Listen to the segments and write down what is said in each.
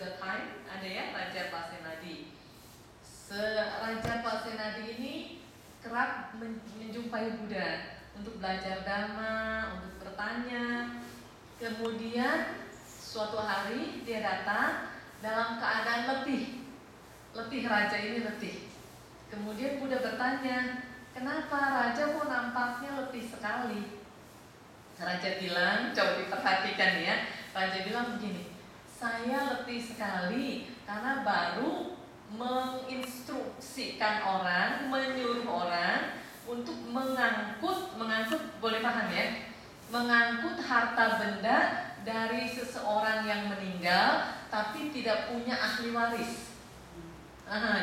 the time, ada ya, Raja Pasenadi. Raja Pasenadi ini kerap menjumpai Buddha untuk belajar Dhamma, untuk bertanya. Kemudian suatu hari dia datang dalam keadaan letih. Raja ini letih. Kemudian Buddha bertanya, kenapa Raja kok nampaknya letih sekali? Raja bilang, coba diperhatikan ya. Raja bilang begini, saya letih sekali karena baru menginstruksikan orang, menyuruh orang untuk mengangkut boleh paham ya? Mengangkut harta benda dari seseorang yang meninggal tapi tidak punya ahli waris.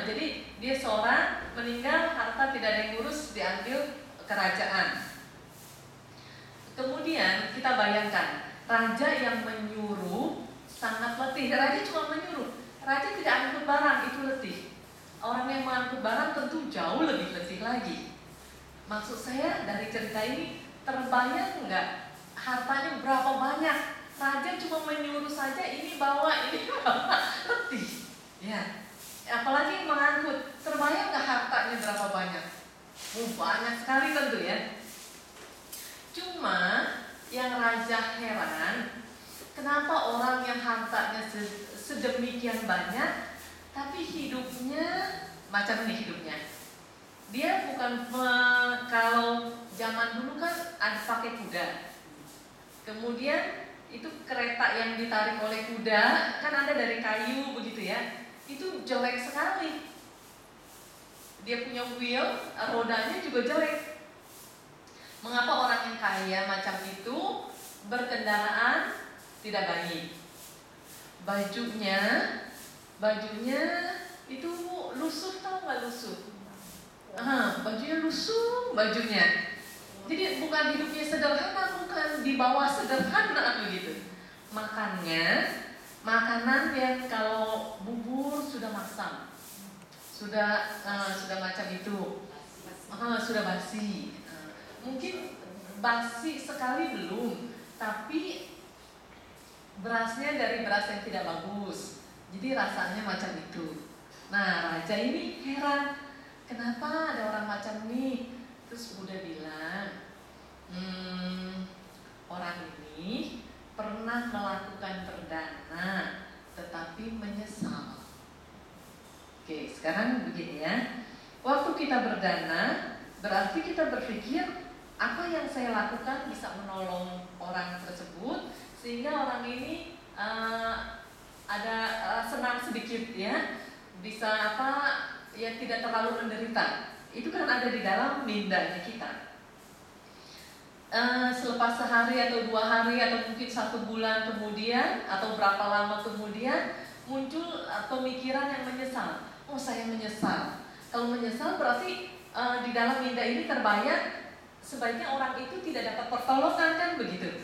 Jadi dia seorang meninggal, harta tidak ada yang ngurus, diambil kerajaan. Kemudian kita bayangkan, raja yang menyuruh sangat letih. Raja cuma menyuruh, raja tidak angkut barang, itu letih. Orang yang mengangkut barang tentu jauh lebih letih lagi. Maksud saya dari cerita ini, terbayang nggak hartanya berapa banyak? Raja cuma menyuruh saja, ini bawa, letih. Ya, apalagi mengangkut, terbayang nggak hartanya berapa banyak? Banyak sekali tentu ya. Cuma yang raja heran, kenapa orang yang hartanya sedemikian banyak, tapi hidupnya macam ini hidupnya. Dia bukan kalau zaman dulu kan ada pakai kuda. Kemudian itu kereta yang ditarik oleh kuda kan ada dari kayu begitu ya. Itu jelek sekali. Dia punya wheel, rodanya juga jelek. Mengapa orang yang kaya macam itu berkendaraan tidak baik? Bajunya itu lusuh, tahu nggak lusuh? Bajunya lusuh bajunya. Jadi bukan hidupnya sederhana, bukan di bawah sederhana begitu. Makannya makanan yang kalau bubur sudah masam, sudah macam itu, sudah basi. Mungkin basi sekali belum, tapi berasnya dari beras yang tidak bagus, jadi rasanya macam itu. Nah, raja ini heran, kenapa ada orang macam ini? Terus Buddha bilang, orang ini pernah melakukan perdana, tetapi menyesal. Oke, sekarang begini ya. Waktu kita berdana, berarti kita berpikir, apa yang saya lakukan bisa menolong orang tersebut, sehingga orang ini ada senang sedikit ya, bisa ya tidak terlalu menderita. Itu kan ada di dalam mindanya kita. Selepas sehari atau 2 hari atau mungkin 1 bulan kemudian atau berapa lama kemudian muncul pemikiran yang menyesal. Oh, saya menyesal. Kalau menyesal berarti di dalam minda ini terbayang sebaiknya orang itu tidak dapat pertolongan, kan begitu.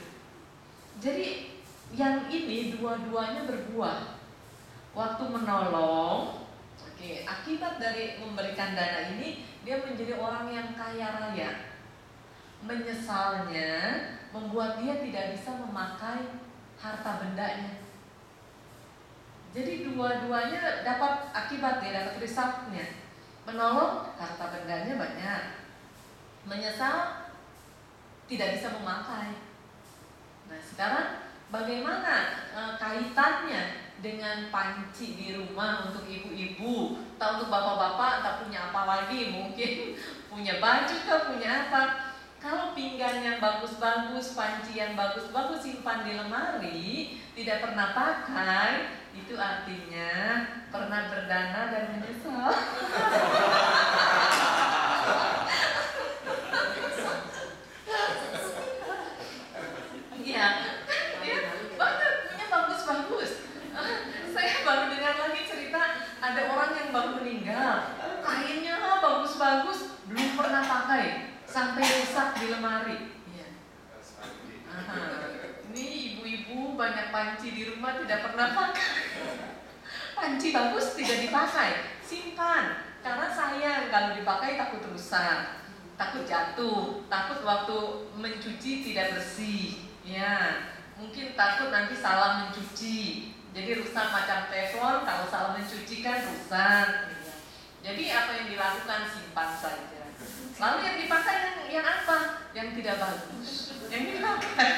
Jadi yang ini dua-duanya berbuah. Waktu menolong, akibat dari memberikan dana ini dia menjadi orang yang kaya raya. Menyesalnya membuat dia tidak bisa memakai harta bendanya. Jadi dua-duanya dapat akibat, dia dapat resultnya. Menolong, harta bendanya banyak. Menyesal, tidak bisa memakai. Nah, sekarang bagaimana kaitannya dengan panci di rumah untuk ibu-ibu, atau untuk bapak-bapak, tak punya apa lagi, mungkin punya baju atau punya apa. Kalau pinggan yang bagus-bagus, panci yang bagus-bagus simpan di lemari, tidak pernah pakai, itu artinya pernah berdana dan menyesal. Iya, dia banget punya bagus-bagus. Saya baru dengar lagi cerita ada orang yang baru meninggal, kainnya bagus-bagus, belum pernah pakai, sampai rusak di lemari. Iya. Ini ibu-ibu banyak panci di rumah tidak pernah pakai. Panci bagus tidak dipakai, simpan. Karena sayang kalau dipakai takut rusak, takut jatuh, takut waktu mencuci tidak bersih. Ya, mungkin takut nanti salah mencuci. Jadi rusak macam teflon, kalau salah mencuci kan rusak. Jadi apa yang dilakukan, simpan saja. Lalu yang dipakai yang apa? Yang tidak bagus, yang dipakai.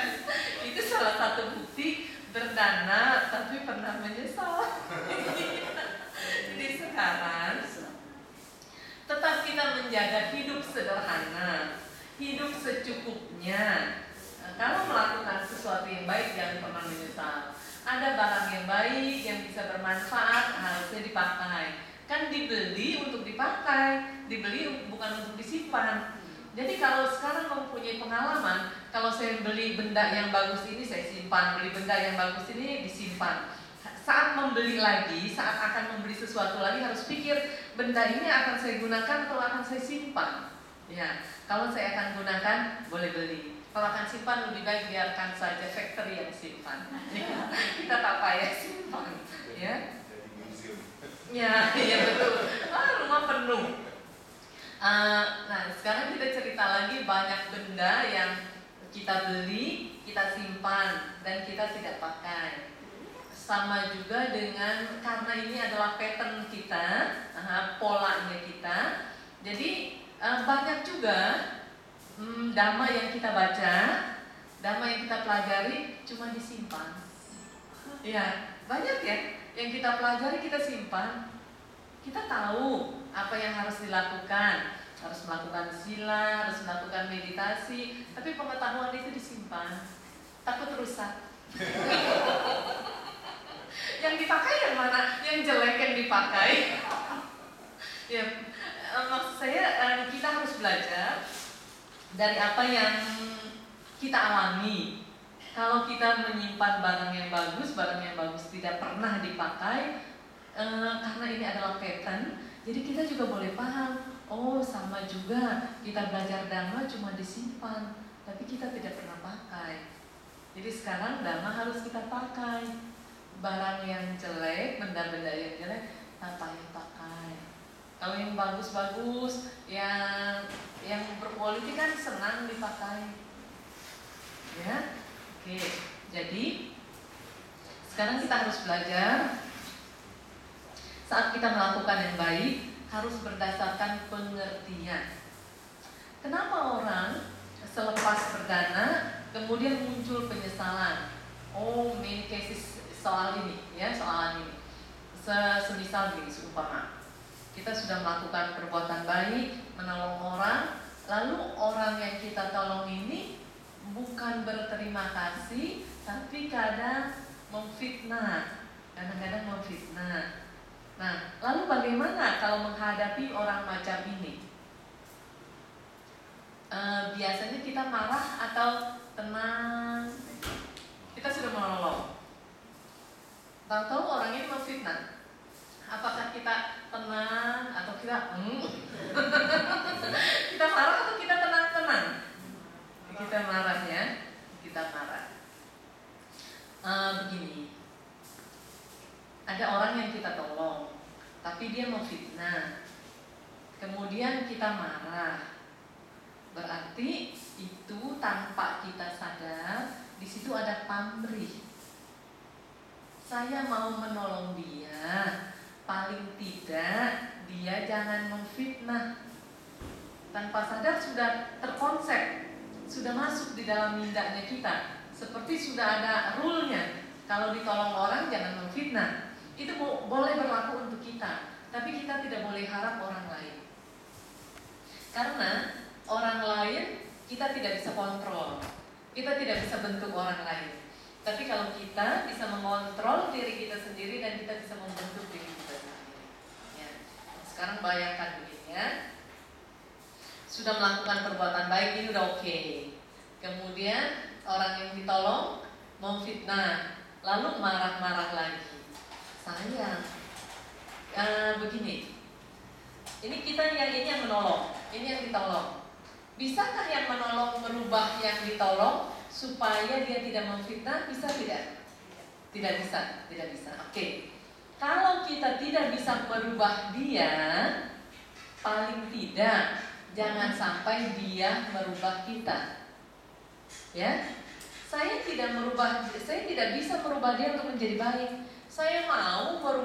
Itu salah satu bukti berdana tapi pernah menyesal. Jadi sekarang tetap kita menjaga hidup sederhana, hidup secukupnya. Kalau melakukan sesuatu yang baik jangan pernah menyesal. Ada barang yang baik yang bisa bermanfaat harusnya dipakai. Kan dibeli untuk dipakai, dibeli bukan untuk disimpan. Jadi kalau sekarang mempunyai pengalaman, kalau saya beli benda yang bagus ini saya simpan, beli benda yang bagus ini disimpan. Saat membeli lagi, saat akan membeli sesuatu lagi harus pikir benda ini akan saya gunakan atau akan saya simpan. Ya, kalau saya akan gunakan boleh beli. Kalau akan simpan lebih baik biarkan saja factory yang simpan. Kita tak payah simpan, ya. Ya, iya betul. Rumah penuh. Nah, sekarang kita cerita lagi banyak benda yang kita beli, kita simpan dan kita tidak pakai. Sama juga dengan karena ini adalah pattern kita, polanya kita. Jadi banyak juga dhamma yang kita baca, dhamma yang kita pelajari cuma disimpan. Ya, banyak ya yang kita pelajari kita simpan. Kita tahu apa yang harus dilakukan, harus melakukan sila, harus melakukan meditasi, tapi pengetahuan itu disimpan, takut rusak. Yang dipakai yang mana? Yang jelek yang dipakai. Ya, maksud saya kita harus belajar dari apa yang kita alami. Kalau kita menyimpan barang yang bagus tidak pernah dipakai, karena ini adalah pattern, jadi kita juga boleh paham. Oh, sama juga kita belajar dhamma cuma disimpan, tapi kita tidak pernah pakai. Jadi sekarang dhamma harus kita pakai. Barang yang jelek, benda-benda yang jelek, apa yang pakai? Kalau yang bagus-bagus, yang berkualitas kan senang dipakai. Ya, oke. Jadi sekarang kita harus belajar. Saat kita melakukan yang baik harus berdasarkan pengertian. Kenapa orang selepas berdana kemudian muncul penyesalan? Oh, main cases soal ini, ya, soalan ini. Semisal gini, seumpama kita sudah melakukan perbuatan baik, menolong orang, lalu orang yang kita tolong ini bukan berterima kasih, tapi kadang memfitnah, kadang-kadang memfitnah. Nah, lalu bagaimana kalau menghadapi orang macam ini? Biasanya kita marah atau tenang? Kita sudah menolong, tahu-tahu orang ini memfitnah. Apakah kita tenang atau kita kita marah atau kita tenang-tenang? Kita marah ya, kita marah. Begini, ada orang yang kita tolong, tapi dia memfitnah. Kemudian kita marah. Berarti itu tanpa kita sadar, di situ ada pamrih. Saya mau menolong dia, paling tidak dia jangan memfitnah. Tanpa sadar sudah terkonsep, sudah masuk di dalam mindaknya kita. Seperti sudah ada rule-nya. Kalau ditolong orang jangan memfitnah. Itu boleh berlaku untuk kita, tapi kita tidak boleh harap orang lain. Karena orang lain kita tidak bisa kontrol. Kita tidak bisa bentuk orang lain. Tapi kalau kita bisa mengontrol diri kita sendiri dan kita bisa membentuk diri kita sendiri. Ya. Sekarang bayangkan begini ya. Sudah melakukan perbuatan baik ini udah oke. Kemudian orang yang ditolong memfitnah, lalu marah-marah lagi. Sayang. Begini. Ini kita yang menolong, ini yang ditolong. Bisakah yang menolong merubah yang ditolong supaya dia tidak memfitnah? Bisa tidak? Tidak bisa, tidak bisa. Oke. Kalau kita tidak bisa merubah dia, paling tidak jangan sampai dia merubah kita. Ya. Saya tidak bisa merubah dia untuk menjadi baik,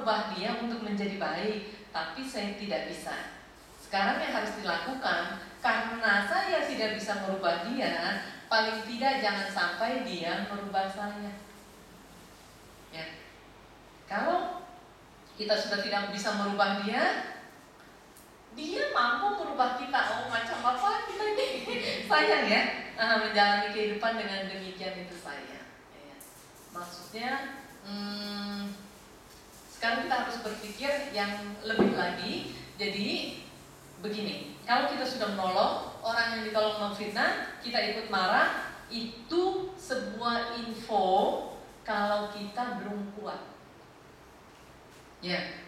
merubah dia untuk menjadi baik, tapi saya tidak bisa. Sekarang yang harus dilakukan, karena saya tidak bisa merubah dia, paling tidak jangan sampai dia merubah saya. Ya. Kalau kita sudah tidak bisa merubah dia mampu merubah kita. Oh, macam apa kita ini? Sayang ya, menjalani kehidupan dengan demikian itu sayang. Ya. Maksudnya, sekarang kita harus berpikir yang lebih lagi. Jadi begini, kalau kita sudah menolong orang yang ditolong memfitnah, kita ikut marah, itu sebuah info kalau kita belum kuat. Ya.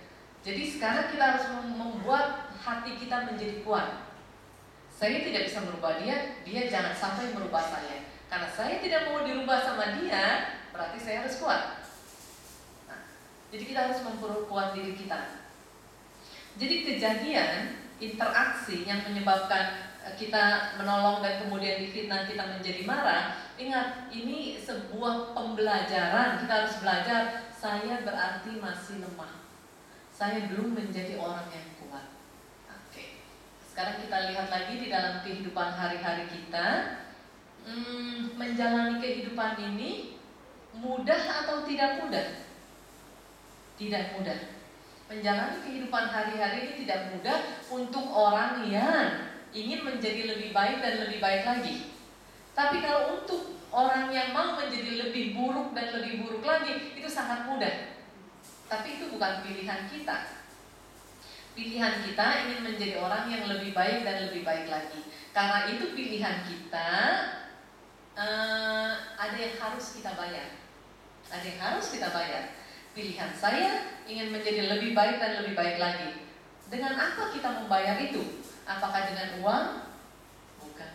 Jadi sekarang kita harus membuat hati kita menjadi kuat. Saya tidak bisa merubah dia, dia jangan sampai merubah saya. Karena saya tidak mau dirubah sama dia, berarti saya harus kuat. Nah, jadi kita harus memperkuat diri kita. Jadi kejadian, interaksi yang menyebabkan kita menolong dan kemudian difitnah kita menjadi marah. Ingat, ini sebuah pembelajaran. Kita harus belajar, saya berarti masih lemah. Saya belum menjadi orang yang kuat. Oke. Sekarang kita lihat lagi di dalam kehidupan hari-hari kita. Menjalani kehidupan ini mudah atau tidak mudah? Tidak mudah. Menjalani kehidupan hari-hari ini tidak mudah untuk orang yang ingin menjadi lebih baik dan lebih baik lagi. Tapi kalau untuk orang yang mau menjadi lebih buruk dan lebih buruk lagi, itu sangat mudah. Tapi itu bukan pilihan kita. Pilihan kita ingin menjadi orang yang lebih baik dan lebih baik lagi. Karena itu pilihan kita, ada yang harus kita bayar. Ada yang harus kita bayar. Pilihan saya ingin menjadi lebih baik dan lebih baik lagi. Dengan apa kita membayar itu? Apakah dengan uang? Bukan.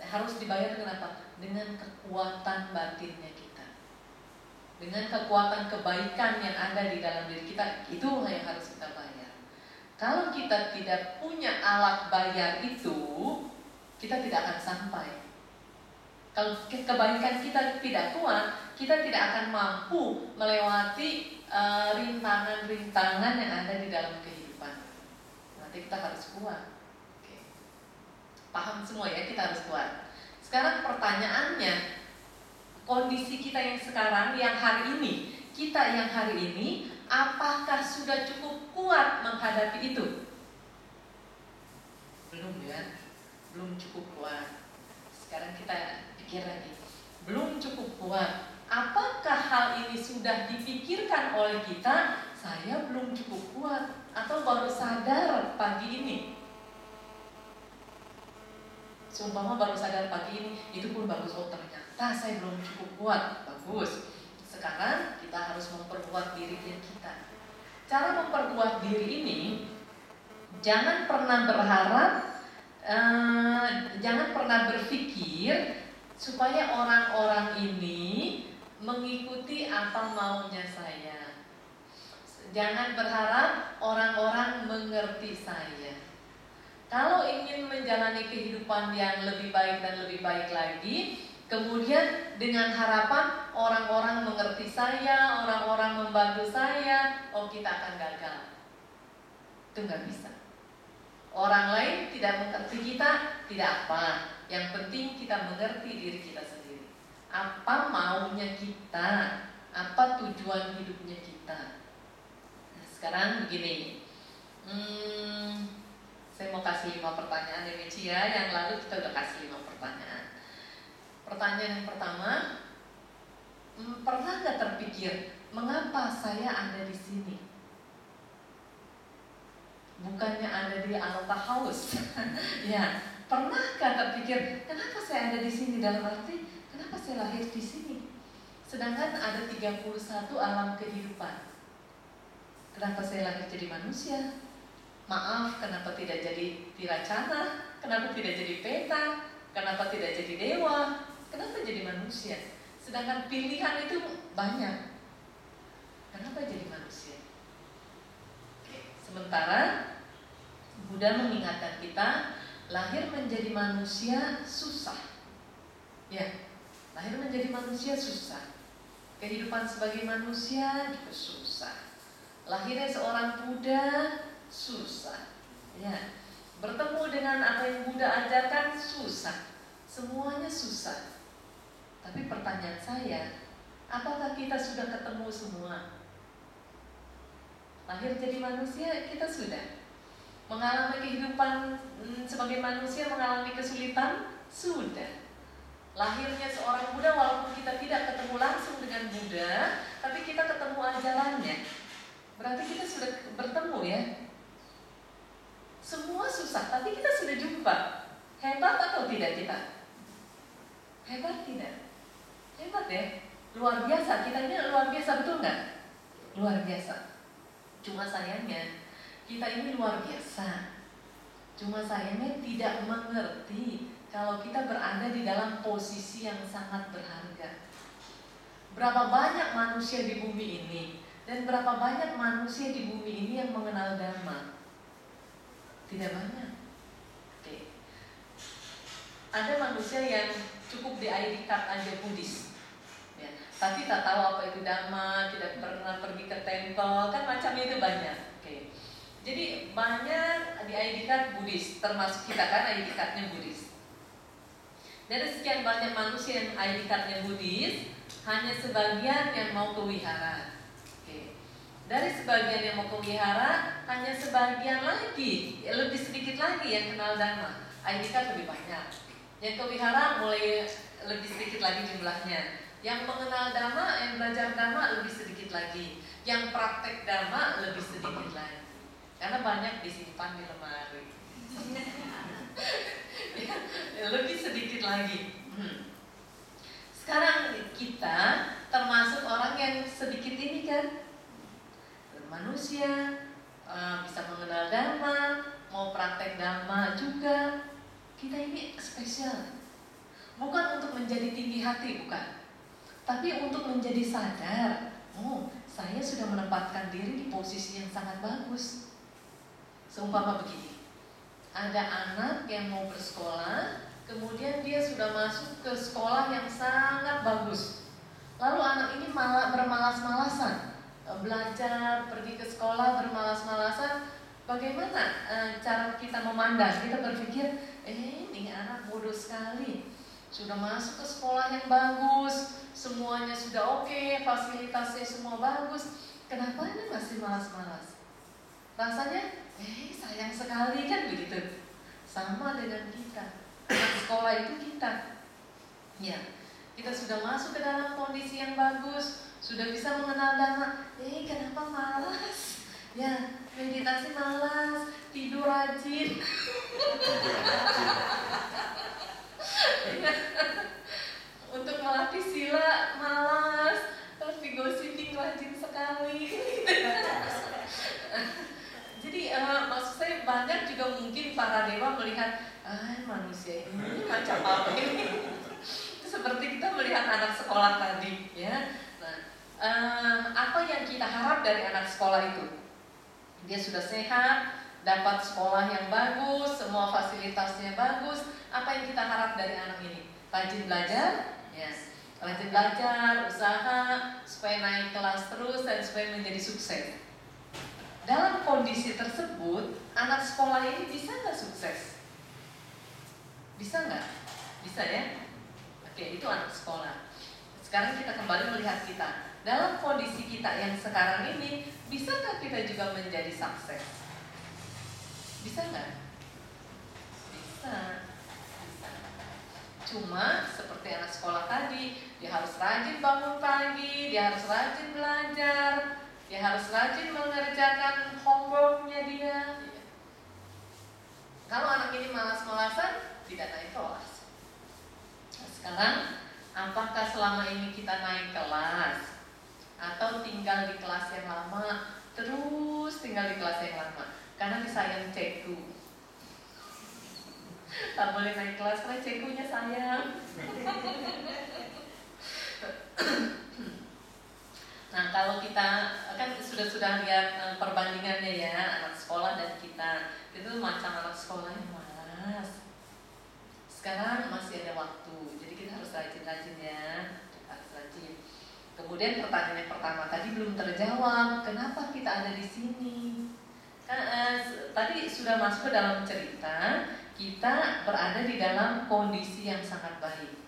Harus dibayar dengan apa? Dengan kekuatan batinnya kita. Dengan kekuatan kebaikan yang ada di dalam diri kita, itulah yang harus kita bayar. Kalau kita tidak punya alat bayar itu, kita tidak akan sampai. Kalau kebaikan kita tidak kuat, kita tidak akan mampu melewati rintangan-rintangan yang ada di dalam kehidupan. Nanti kita harus kuat. Oke. Paham semua ya, kita harus kuat. Sekarang pertanyaannya, kondisi kita yang sekarang, yang hari ini, kita yang hari ini, apakah sudah cukup kuat menghadapi itu? Belum ya, belum cukup kuat. Sekarang kita pikir lagi, belum cukup kuat. Apakah hal ini sudah dipikirkan oleh kita? Saya belum cukup kuat, atau baru sadar pagi ini? Seumpama baru sadar pagi ini, itu pun bagus. Oh, ternyata saya belum cukup kuat. Bagus. Sekarang kita harus memperkuat diri kita. Cara memperkuat diri ini, jangan pernah berharap, jangan pernah berpikir supaya orang-orang ini mengikuti apa maunya saya. Jangan berharap orang-orang mengerti saya. Kalau ingin menjalani kehidupan yang lebih baik dan lebih baik lagi, kemudian dengan harapan orang-orang mengerti saya, orang-orang membantu saya, oh kita akan gagal. Itu nggak bisa. Orang lain tidak mengerti kita, tidak apa. Yang penting kita mengerti diri kita sendiri. Apa maunya kita, apa tujuan hidupnya kita. Nah, sekarang begini. Saya mau kasih 5 pertanyaan ya Michi ya. Yang lalu kita udah kasih 5 pertanyaan. Pertanyaan yang pertama, pernah gak terpikir mengapa saya ada di sini? Bukannya ada di Alta House. Ya, pernahkah terpikir kenapa saya ada di sini? Dalam arti kenapa saya lahir di sini? Sedangkan ada 31 alam kehidupan. Kenapa saya lahir jadi manusia? Maaf, kenapa tidak jadi tiracana? Kenapa tidak jadi peta? Kenapa tidak jadi dewa? Kenapa jadi manusia? Sedangkan pilihan itu banyak. Kenapa jadi manusia? Oke. Sementara Buddha mengingatkan kita, lahir menjadi manusia susah. Ya, lahir menjadi manusia susah. Kehidupan sebagai manusia juga susah. Lahirnya seorang Buddha susah. Ya. Bertemu dengan apa yang Buddha ajarkan susah. Semuanya susah. Tapi pertanyaan saya, apakah kita sudah ketemu semua? Lahir jadi manusia kita sudah. Mengalami kehidupan sebagai manusia, mengalami kesulitan sudah. Lahirnya seorang Buddha, walaupun kita tidak ketemu langsung dengan Buddha, tapi kita ketemu ajarannya. Berarti kita sudah bertemu ya. Semua susah, tapi kita sudah jumpa. Hebat atau tidak kita? Hebat tidak? Hebat ya. Luar biasa, kita ini luar biasa, betul nggak? Luar biasa. Cuma sayangnya kita ini luar biasa. Cuma sayangnya tidak mengerti kalau kita berada di dalam posisi yang sangat berharga. Berapa banyak manusia di bumi ini, dan berapa banyak manusia di bumi ini yang mengenal Dhamma? Tidak banyak. Oke. Ada manusia yang cukup di ID card aja Buddhis, ya, tapi tak tahu apa itu Dhamma, tidak pernah pergi ke tempel, kan macamnya itu banyak. Oke. Jadi banyak di ID card Buddhis, termasuk kita kan ID cardnya Buddhis. Dari sekian banyak manusia yang ID cardnya Buddhis, hanya sebagian yang mau ke wihara. Oke. Dari sebagian yang mau ke wihara, hanya sebagian lagi, lebih sedikit lagi yang kenal Dhamma. ID card lebih banyak. Yang ke wihara mulai lebih sedikit lagi jumlahnya. Yang mengenal Dhamma, yang belajar Dhamma lebih sedikit lagi. Yang praktek Dhamma lebih sedikit lagi. Karena banyak disimpan di lemari. Ya, lebih sedikit lagi. Sekarang kita termasuk orang yang sedikit ini kan, manusia, bisa mengenal Dhamma, mau praktek Dhamma juga. Kita ini spesial. Bukan untuk menjadi tinggi hati, bukan. Tapi untuk menjadi sadar, oh, saya sudah menempatkan diri di posisi yang sangat bagus. Seumpama begini, ada anak yang mau bersekolah, kemudian dia sudah masuk ke sekolah yang sangat bagus. Lalu anak ini malah bermalas-malasan belajar, pergi ke sekolah bermalas-malasan. Bagaimana cara kita memandang? Kita berpikir, ini anak bodoh sekali. Sudah masuk ke sekolah yang bagus, semuanya sudah oke, fasilitasnya semua bagus. Kenapa ini masih malas-malas? Rasanya, sayang sekali kan begitu. Sama dengan kita. Anak sekolah itu kita. Ya, kita sudah masuk ke dalam kondisi yang bagus, sudah bisa mengenal Dhamma. Kenapa malas? Ya, meditasi malas, tidur rajin. Untuk melatih sila malas, tapi gosiping rajin sekali. Jadi maksud saya banyak juga mungkin para dewa melihat manusia ini macam apa ini. Seperti kita melihat anak sekolah tadi, ya. Nah, apa yang kita harap dari anak sekolah itu? Dia sudah sehat, dapat sekolah yang bagus, semua fasilitasnya bagus. Apa yang kita harap dari anak ini? Rajin belajar, yes. Rajin belajar, usaha supaya naik kelas terus dan supaya menjadi sukses. Dalam kondisi tersebut, anak sekolah ini bisa nggak sukses? Bisa nggak? Bisa ya? Oke, itu anak sekolah. Sekarang kita kembali melihat kita. Dalam kondisi kita yang sekarang ini, bisakah kita juga menjadi sukses? Bisa nggak? Bisa. Cuma seperti anak sekolah tadi, dia harus rajin bangun pagi, dia harus rajin belajar, dia harus rajin mengerjakan homeworknya dia. Kalau anak ini malas-malasan, tidak naik kelas. Nah, sekarang, apakah selama ini kita naik kelas atau tinggal di kelas yang lama, terus tinggal di kelas yang lama? Karena disayang ceku. Tak boleh naik kelas karena cekunya sayang. Nah, kalau kita kan sudah lihat perbandingannya ya, anak sekolah dan kita, itu macam anak sekolah yang malas. Sekarang masih ada waktu, jadi kita harus rajin-rajin ya, harus rajin. Kemudian pertanyaan yang pertama tadi belum terjawab, kenapa kita ada di sini? Tadi sudah masuk ke dalam cerita, kita berada di dalam kondisi yang sangat baik.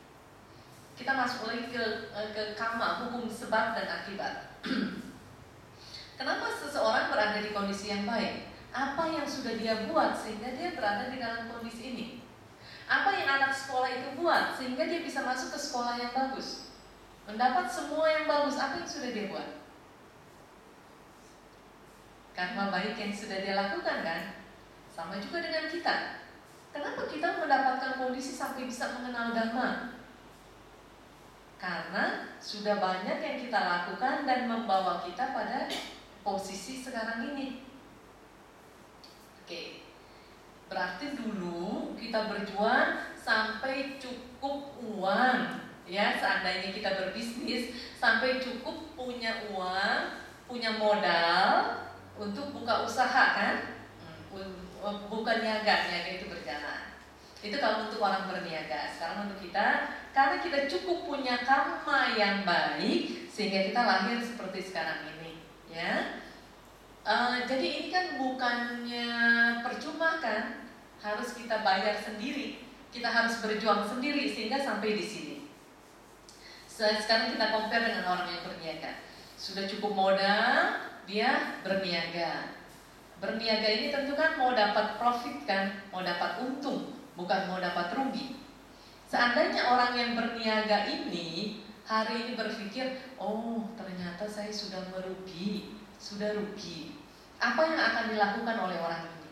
Kita masuk lagi ke karma, hukum sebab dan akibat. Kenapa seseorang berada di kondisi yang baik? Apa yang sudah dia buat sehingga dia berada di dalam kondisi ini? Apa yang anak sekolah itu buat sehingga dia bisa masuk ke sekolah yang bagus? Mendapat semua yang bagus, apa yang sudah dia buat? Karma baik yang sudah dia lakukan kan? Sama juga dengan kita. Kenapa kita mendapatkan kondisi sampai bisa mengenal Dhamma? Karena sudah banyak yang kita lakukan dan membawa kita pada posisi sekarang ini. Oke. Berarti dulu kita berjuang sampai cukup uang. Ya, seandainya kita berbisnis sampai cukup punya uang, punya modal untuk buka usaha kan? Bukan niaga itu berjalan. Itu kalau untuk orang berniaga. Sekarang untuk kita, karena kita cukup punya karma yang baik sehingga kita lahir seperti sekarang ini, ya. Jadi ini kan bukannya percuma kan? Harus kita bayar sendiri. Kita harus berjuang sendiri sehingga sampai di sini. Sekarang kita compare dengan orang yang berniaga. Sudah cukup modal, dia berniaga. Berniaga ini tentu kan mau dapat profit kan, mau dapat untung, bukan mau dapat rugi. Seandainya orang yang berniaga ini hari ini berpikir, oh ternyata saya sudah merugi, sudah rugi. Apa yang akan dilakukan oleh orang ini?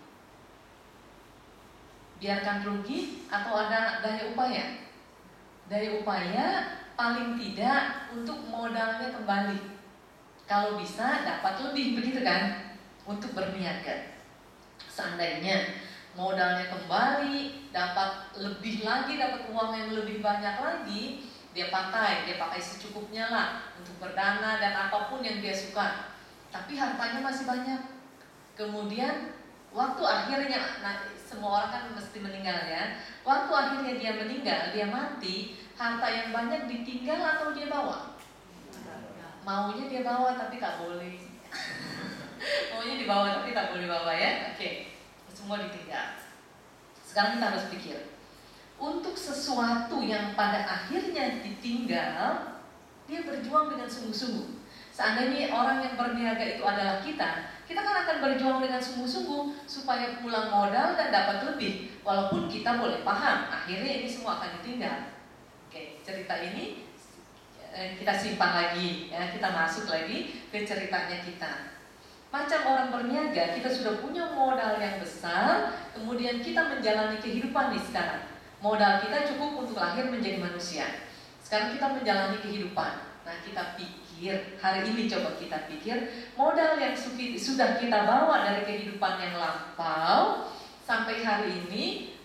Biarkan rugi atau ada daya upaya? Daya upaya paling tidak untuk modalnya kembali. Kalau bisa dapat lebih, begitu kan? Untuk berniaga. Seandainya modalnya kembali, dapat lebih lagi, dapat uang yang lebih banyak lagi, dia pakai secukupnya lah untuk berdana dan apapun yang dia suka. Tapi hartanya masih banyak. Kemudian waktu akhirnya, semua orang kan mesti meninggal ya. Waktu akhirnya dia meninggal, dia mati, harta yang banyak ditinggal atau dia bawa? Maunya dia bawa tapi tak boleh. Maunya dibawa tapi tak boleh bawa ya. Oke, semua ditinggal. Sekarang kita harus pikir, untuk sesuatu yang pada akhirnya ditinggal, dia berjuang dengan sungguh-sungguh. Seandainya orang yang berniaga itu adalah kita kan akan berjuang dengan sungguh-sungguh supaya pulang modal dan dapat lebih. Walaupun kita boleh paham, akhirnya ini semua akan ditinggal. Oke, cerita ini kita simpan lagi, ya, kita masuk lagi ke ceritanya kita. Macam orang berniaga, kita sudah punya modal yang besar, kemudian kita menjalani kehidupan di sekarang. Modal kita cukup untuk lahir menjadi manusia. Sekarang kita menjalani kehidupan. Nah, kita pikir, hari ini coba kita pikir, modal yang sudah kita bawa dari kehidupan yang lampau sampai hari ini,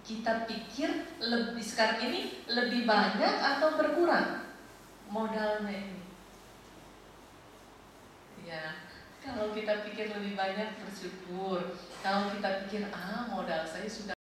kita pikir sekarang ini lebih banyak atau berkurang modalnya ini. Ya, kalau kita pikir lebih banyak bersyukur. Kalau kita pikir modal saya sudah